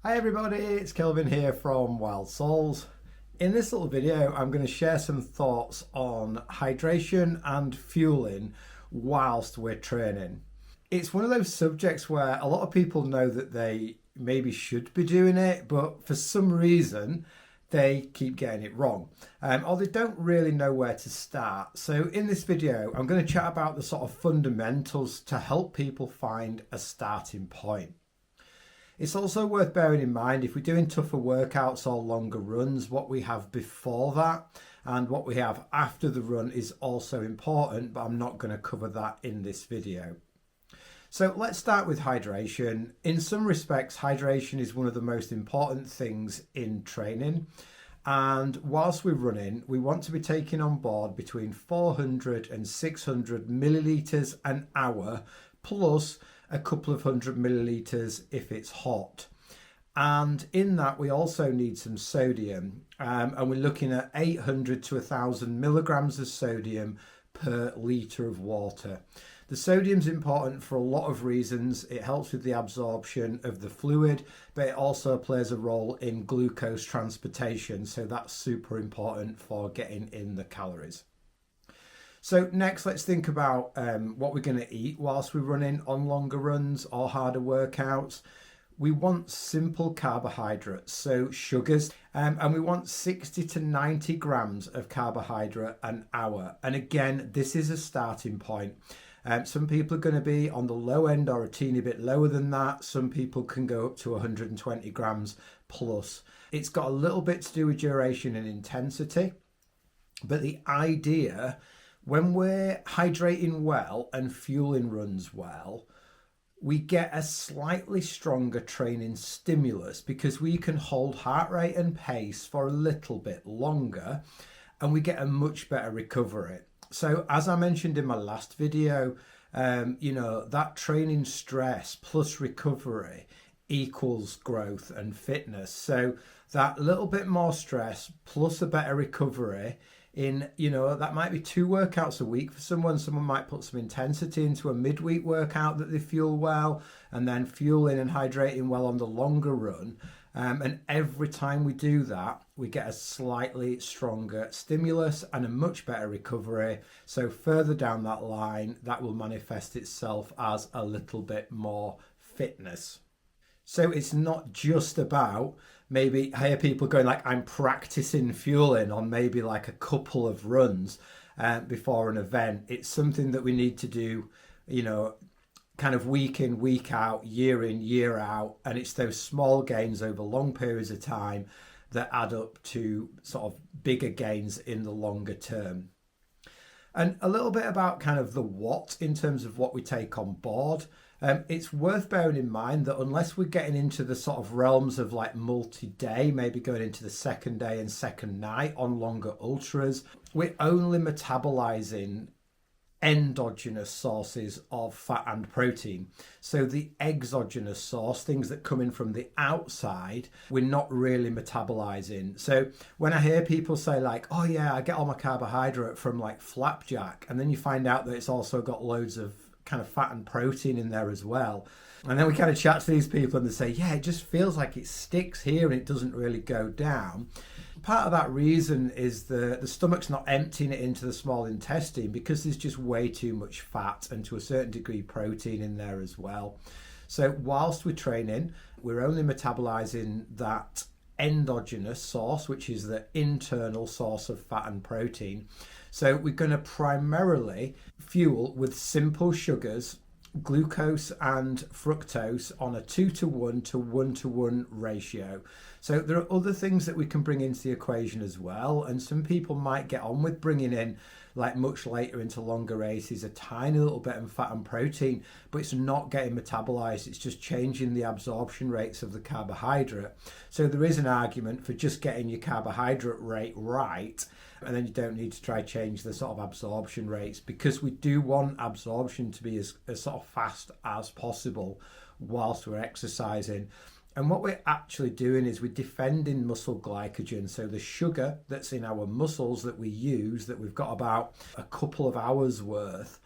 Hi everybody, it's Kelvin here from Wild Souls. In this little video, I'm going to share some thoughts on hydration and fueling whilst we're training. It's one of those subjects where a lot of people know that they maybe should be doing it, but for some reason they keep getting it wrong, or they don't really know where to start. So in this video, I'm going to chat about the sort of fundamentals to help people find a starting point. It's also worth bearing in mind if we're doing tougher workouts or longer runs, what we have before that and what we have after the run is also important, but I'm not going to cover that in this video. So let's start with hydration. In some respects, hydration is one of the most important things in training. And whilst we're running, we want to be taking on board between 400 and 600 millilitres an hour, plus a couple of hundred millilitres if it's hot. And in that, we also need some sodium. And we're looking at 800 to 1,000 milligrams of sodium per litre of water. The sodium's important for a lot of reasons. It helps with the absorption of the fluid, but it also plays a role in glucose transportation. So that's super important for getting in the calories. So next, let's think about what we're going to eat whilst we're running on longer runs or harder workouts. We want simple carbohydrates, so sugars, and we want 60 to 90 grams of carbohydrate an hour. And again, this is a starting point. Some people are going to be on the low end or a teeny bit lower than that. Some people can go up to 120 grams plus. It's got a little bit to do with duration and intensity, but the idea, when we're hydrating well and fueling runs well, we get a slightly stronger training stimulus because we can hold heart rate and pace for a little bit longer and we get a much better recovery. So as I mentioned in my last video, that training stress plus recovery equals growth and fitness. So that little bit more stress plus a better recovery in, that might be 2 workouts a week for someone. Someone might put some intensity into a midweek workout that they fuel well, and then fueling and hydrating well on the longer run. And every time we do that, we get a slightly stronger stimulus and a much better recovery. So further down that line, that will manifest itself as a little bit more fitness. So it's not just about, maybe I hear people going like, I'm practicing fueling on maybe like a couple of runs before an event. It's something that we need to do, kind of week in, week out, year in, year out. And it's those small gains over long periods of time that add up to sort of bigger gains in the longer term. And a little bit about kind of the what in terms of what we take on board. It's worth bearing in mind that unless we're getting into the sort of realms of like multi-day, maybe going into the second day and second night on longer ultras, we're only metabolizing endogenous sources of fat and protein. So the exogenous source, things that come in from the outside, we're not really metabolizing. So when I hear people say like, oh yeah, I get all my carbohydrate from like flapjack, and then you find out that it's also got loads of kind of fat and protein in there as well. And then we kind of chat to these people and they say, yeah, it just feels like it sticks here and it doesn't really go down. Part of that reason is the stomach's not emptying it into the small intestine because there's just way too much fat and to a certain degree protein in there as well. So whilst we're training, we're only metabolizing that endogenous source, which is the internal source of fat and protein. So we're going to primarily fuel with simple sugars, glucose and fructose on a 2-to-1 to 1-to-1 ratio. So there are other things that we can bring into the equation as well, and some people might get on with bringing in, like much later into longer races, a tiny little bit of fat and protein, but it's not getting metabolized. It's just changing the absorption rates of the carbohydrate. So there is an argument for just getting your carbohydrate rate right, and then you don't need to try change the sort of absorption rates, because we do want absorption to be as sort of fast as possible whilst we're exercising. And what we're actually doing is we're defending muscle glycogen. So the sugar that's in our muscles that we use, that we've got about a couple of hours worth,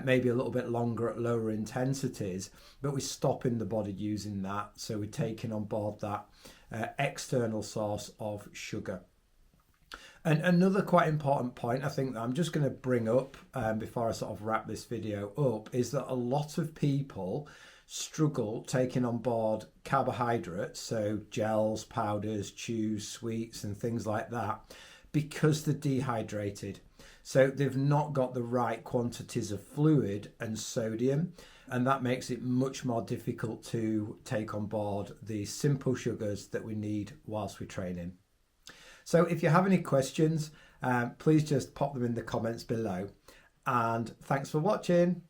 maybe a little bit longer at lower intensities, but we're stopping the body using that. So we're taking on board that external source of sugar. And another quite important point I think that I'm just going to bring up before I sort of wrap this video up is that a lot of people struggle taking on board carbohydrates, so gels, powders, chews, sweets and things like that, because they're dehydrated. So they've not got the right quantities of fluid and sodium, and that makes it much more difficult to take on board the simple sugars that we need whilst we're training. So if you have any questions, please just pop them in the comments below. And thanks for watching.